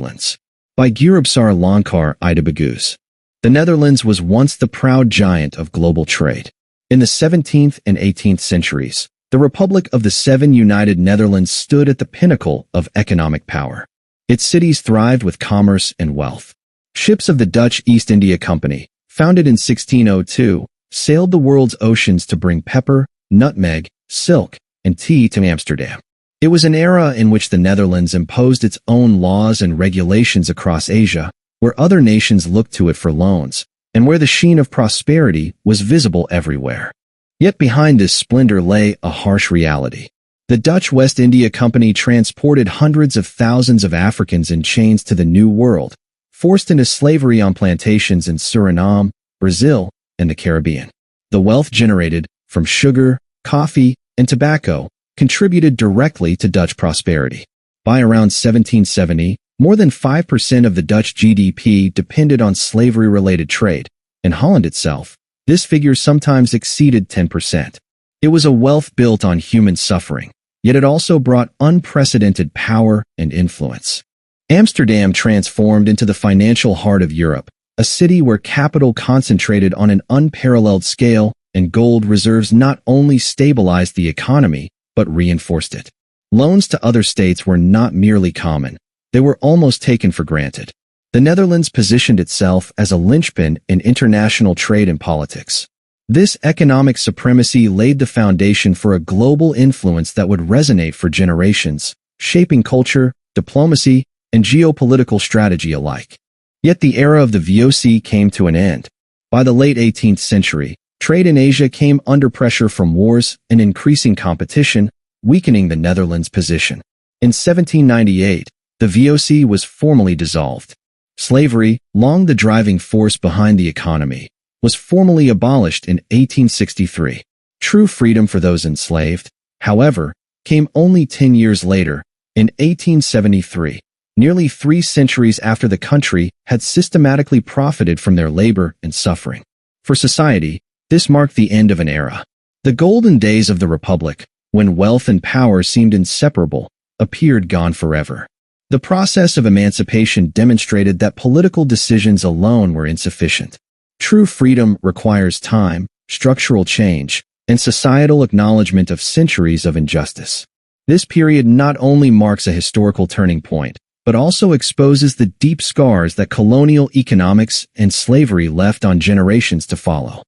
Netherlands. By Gurubsar Lankar Idabagoes. The Netherlands was once the proud giant of global trade. In the 17th and 18th centuries, the Republic of the Seven United Netherlands stood at the pinnacle of economic power. Its cities thrived with commerce and wealth. Ships of the Dutch East India Company, founded in 1602, sailed the world's oceans to bring pepper, nutmeg, silk, and tea to Amsterdam. It was an era in which the Netherlands imposed its own laws and regulations across Asia, where other nations looked to it for loans, and where the sheen of prosperity was visible everywhere. Yet behind this splendor lay a harsh reality. The Dutch West India Company transported hundreds of thousands of Africans in chains to the New World, forced into slavery on plantations in Suriname, Brazil, and the Caribbean. The wealth generated from sugar, coffee, and tobacco contributed directly to Dutch prosperity. By around 1770, more than 5% of the Dutch GDP depended on slavery-related trade. In Holland itself, this figure sometimes exceeded 10%. It was a wealth built on human suffering, yet it also brought unprecedented power and influence. Amsterdam transformed into the financial heart of Europe, a city where capital concentrated on an unparalleled scale, and gold reserves not only stabilized the economy, but reinforced it. Loans to other states were not merely common. They were almost taken for granted. The Netherlands positioned itself as a linchpin in international trade and politics. This economic supremacy laid the foundation for a global influence that would resonate for generations, shaping culture, diplomacy, and geopolitical strategy alike. Yet the era of the VOC came to an end. By the late 18th century, trade in Asia came under pressure from wars and increasing competition, weakening the Netherlands' position. In 1798, the VOC was formally dissolved. Slavery, long the driving force behind the economy, was formally abolished in 1863. True freedom for those enslaved, however, came only 10 years later, in 1873. Nearly 3 centuries after the country had systematically profited from their labor and suffering. For society, this marked the end of an era. The golden days of the Republic, when wealth and power seemed inseparable, appeared gone forever. The process of emancipation demonstrated that political decisions alone were insufficient. True freedom requires time, structural change, and societal acknowledgement of centuries of injustice. This period not only marks a historical turning point, but also exposes the deep scars that colonial economics and slavery left on generations to follow.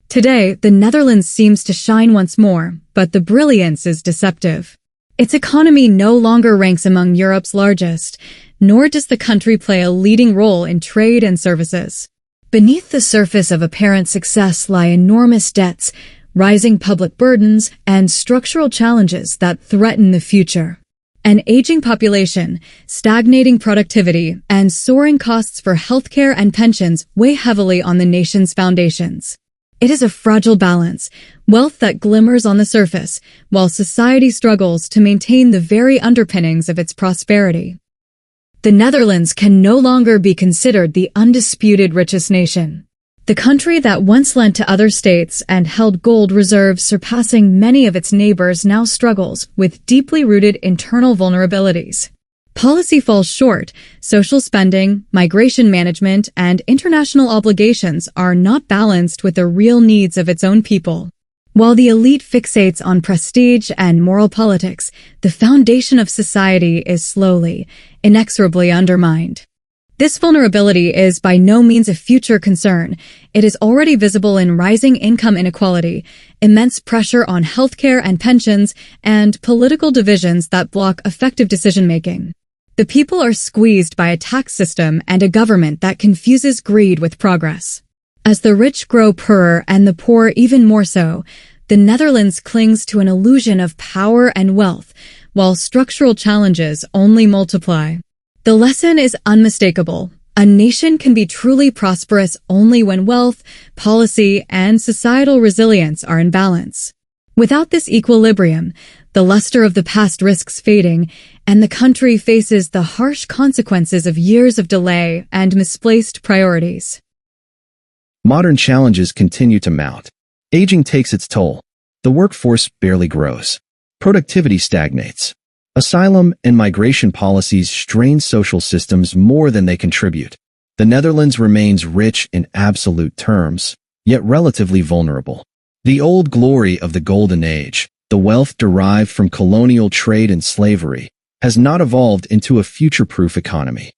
Today, the Netherlands seems to shine once more, but the brilliance is deceptive. Its economy no longer ranks among Europe's largest, nor does the country play a leading role in trade and services. Beneath the surface of apparent success lie enormous debts, rising public burdens, and structural challenges that threaten the future. An aging population, stagnating productivity, and soaring costs for healthcare and pensions weigh heavily on the nation's foundations. It is a fragile balance, wealth that glimmers on the surface, while society struggles to maintain the very underpinnings of its prosperity. The Netherlands can no longer be considered the undisputed richest nation. The country that once lent to other states and held gold reserves surpassing many of its neighbors now struggles with deeply rooted internal vulnerabilities. Policy falls short, social spending, migration management, and international obligations are not balanced with the real needs of its own people. While the elite fixates on prestige and moral politics, the foundation of society is slowly, inexorably undermined. This vulnerability is by no means a future concern. It is already visible in rising income inequality, immense pressure on healthcare and pensions, and political divisions that block effective decision-making. The people are squeezed by a tax system and a government that confuses greed with progress. As the rich grow poorer and the poor even more so, the Netherlands clings to an illusion of power and wealth, while structural challenges only multiply. The lesson is unmistakable. A nation can be truly prosperous only when wealth, policy, and societal resilience are in balance. Without this equilibrium, the luster of the past risks fading, and the country faces the harsh consequences of years of delay and misplaced priorities. Modern challenges continue to mount. Aging takes its toll. The workforce barely grows. Productivity stagnates. Asylum and migration policies strain social systems more than they contribute. The Netherlands remains rich in absolute terms, yet relatively vulnerable. The old glory of the Golden Age, the wealth derived from colonial trade and slavery, has not evolved into a future-proof economy.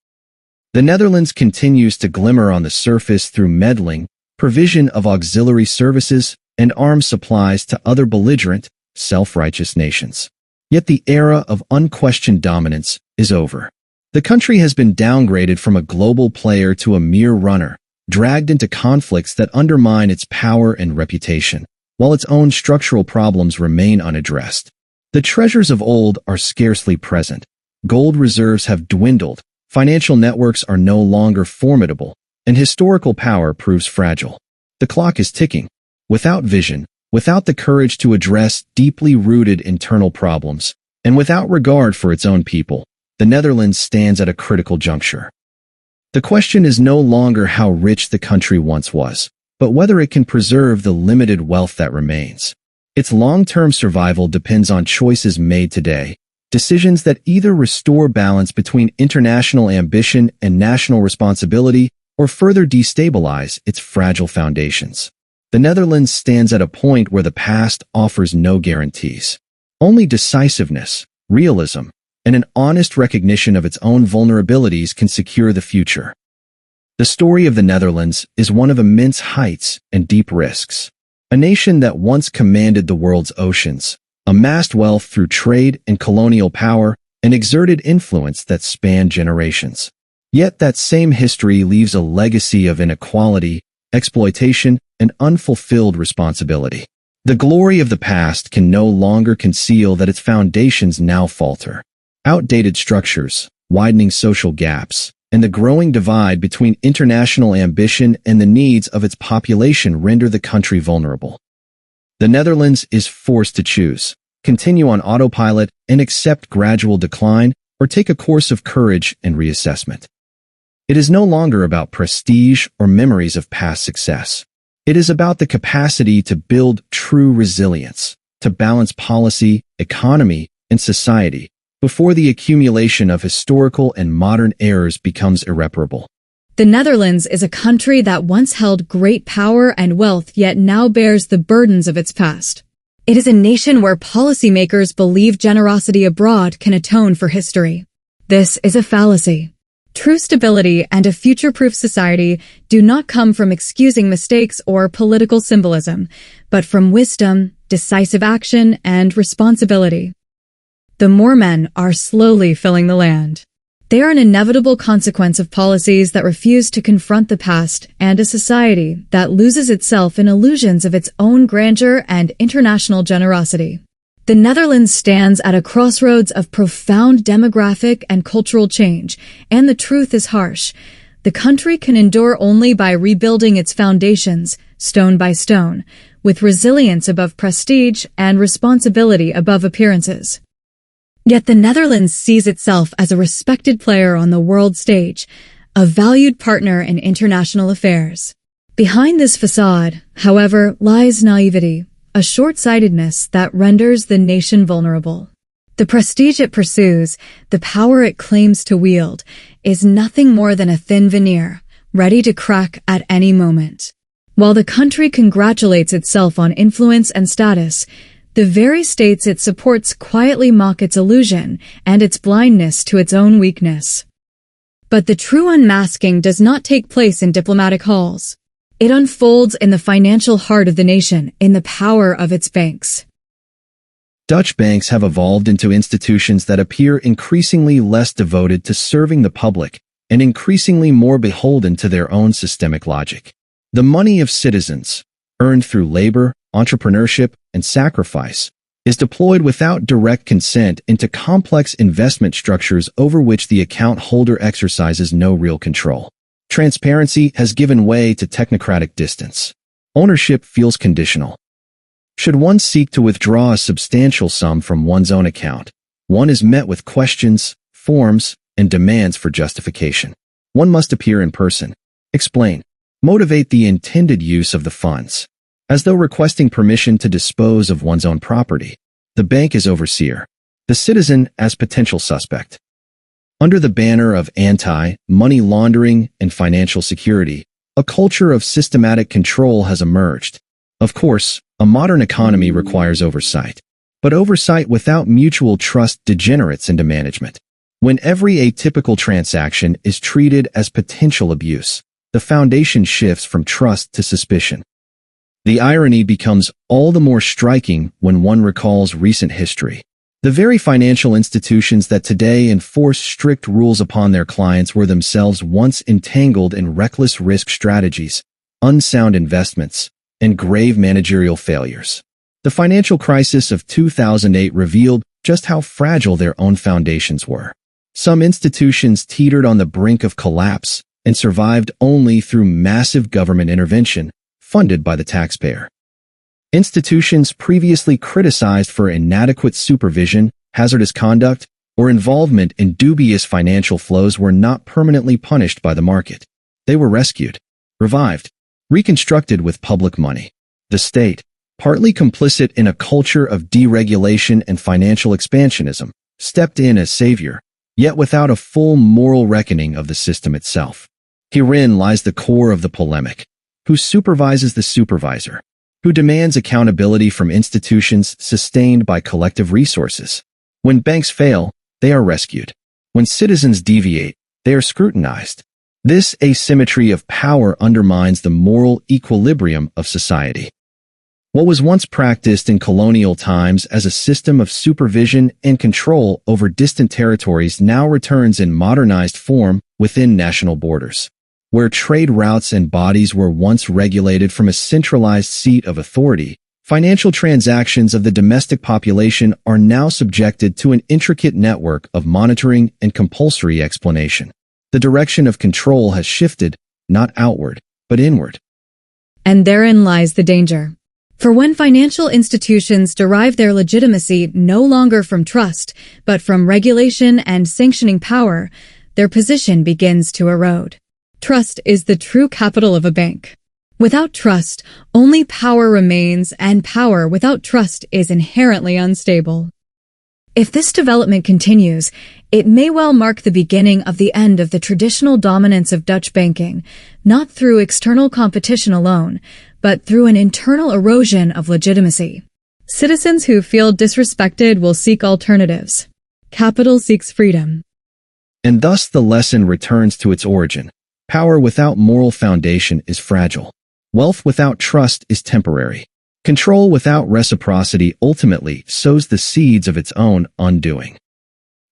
The Netherlands continues to glimmer on the surface through meddling, provision of auxiliary services, and arms supplies to other belligerent, self-righteous nations. Yet the era of unquestioned dominance is over. The country has been downgraded from a global player to a mere runner, dragged into conflicts that undermine its power and reputation, while its own structural problems remain unaddressed. The treasures of old are scarcely present. Gold reserves have dwindled, financial networks are no longer formidable, and historical power proves fragile. The clock is ticking. Without vision, without the courage to address deeply rooted internal problems, and without regard for its own people, the Netherlands stands at a critical juncture. The question is no longer how rich the country once was, but whether it can preserve the limited wealth that remains. Its long-term survival depends on choices made today, decisions that either restore balance between international ambition and national responsibility or further destabilize its fragile foundations. The Netherlands stands at a point where the past offers no guarantees. Only decisiveness, realism, and an honest recognition of its own vulnerabilities can secure the future. The story of the Netherlands is one of immense heights and deep risks. A nation that once commanded the world's oceans, amassed wealth through trade and colonial power, and exerted influence that spanned generations. Yet that same history leaves a legacy of inequality, exploitation, and unfulfilled responsibility. The glory of the past can no longer conceal that its foundations now falter. Outdated structures, widening social gaps, and the growing divide between international ambition and the needs of its population render the country vulnerable. The Netherlands is forced to choose, continue on autopilot and accept gradual decline, or take a course of courage and reassessment. It is no longer about prestige or memories of past success. It is about the capacity to build true resilience, to balance policy, economy, and society, before the accumulation of historical and modern errors becomes irreparable. The Netherlands is a country that once held great power and wealth yet now bears the burdens of its past. It is a nation where policymakers believe generosity abroad can atone for history. This is a fallacy. True stability and a future-proof society do not come from excusing mistakes or political symbolism, but from wisdom, decisive action, and responsibility. The Moormen are slowly filling the land. They are an inevitable consequence of policies that refuse to confront the past and a society that loses itself in illusions of its own grandeur and international generosity. The Netherlands stands at a crossroads of profound demographic and cultural change, and the truth is harsh. The country can endure only by rebuilding its foundations, stone by stone, with resilience above prestige and responsibility above appearances. Yet the Netherlands sees itself as a respected player on the world stage, a valued partner in international affairs. Behind this facade, however, lies naivety, a short-sightedness that renders the nation vulnerable. The prestige it pursues, the power it claims to wield, is nothing more than a thin veneer, ready to crack at any moment. While the country congratulates itself on influence and status, the very states it supports quietly mock its illusion and its blindness to its own weakness. But the true unmasking does not take place in diplomatic halls. It unfolds in the financial heart of the nation, in the power of its banks. Dutch banks have evolved into institutions that appear increasingly less devoted to serving the public and increasingly more beholden to their own systemic logic. The money of citizens, earned through labor, entrepreneurship, and sacrifice, is deployed without direct consent into complex investment structures over which the account holder exercises no real control. Transparency has given way to technocratic distance. Ownership feels conditional. Should one seek to withdraw a substantial sum from one's own account, one is met with questions, forms, and demands for justification. One must appear in person, explain, motivate the intended use of the funds, as though requesting permission to dispose of one's own property. The bank is overseer. the citizen as potential suspect. Under the banner of anti-money laundering and financial security, a culture of systematic control has emerged. Of course, a modern economy requires oversight, but oversight without mutual trust degenerates into management. When every atypical transaction is treated as potential abuse, the foundation shifts from trust to suspicion. The irony becomes all the more striking when one recalls recent history. The very financial institutions that today enforce strict rules upon their clients were themselves once entangled in reckless risk strategies, unsound investments, and grave managerial failures. The financial crisis of 2008 revealed just how fragile their own foundations were. Some institutions teetered on the brink of collapse and survived only through massive government intervention, funded by the taxpayer. Institutions previously criticized for inadequate supervision, hazardous conduct, or involvement in dubious financial flows were not permanently punished by the market. They were rescued, revived, reconstructed with public money. The state, partly complicit in a culture of deregulation and financial expansionism, stepped in as savior, yet without a full moral reckoning of the system itself. Herein lies the core of the polemic. Who supervises the supervisor? Who demands accountability from institutions sustained by collective resources? When banks fail, they are rescued. When citizens deviate, they are scrutinized. This asymmetry of power undermines the moral equilibrium of society. What was once practiced in colonial times as a system of supervision and control over distant territories now returns in modernized form within national borders. Where trade routes and bodies were once regulated from a centralized seat of authority, financial transactions of the domestic population are now subjected to an intricate network of monitoring and compulsory explanation. The direction of control has shifted, not outward, but inward. And therein lies the danger. For when financial institutions derive their legitimacy no longer from trust, but from regulation and sanctioning power, their position begins to erode. Trust is the true capital of a bank. Without trust, only power remains, and power without trust is inherently unstable. If this development continues, it may well mark the beginning of the end of the traditional dominance of Dutch banking, not through external competition alone, but through an internal erosion of legitimacy. Citizens who feel disrespected will seek alternatives. Capital seeks freedom. And thus the lesson returns to its origin. Power without moral foundation is fragile. Wealth without trust is temporary. Control without reciprocity ultimately sows the seeds of its own undoing.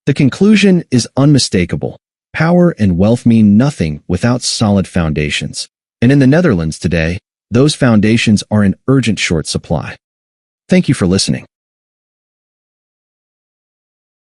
The conclusion is unmistakable. Power and wealth mean nothing without solid foundations. And in the Netherlands today, those foundations are in urgent short supply. Thank you for listening.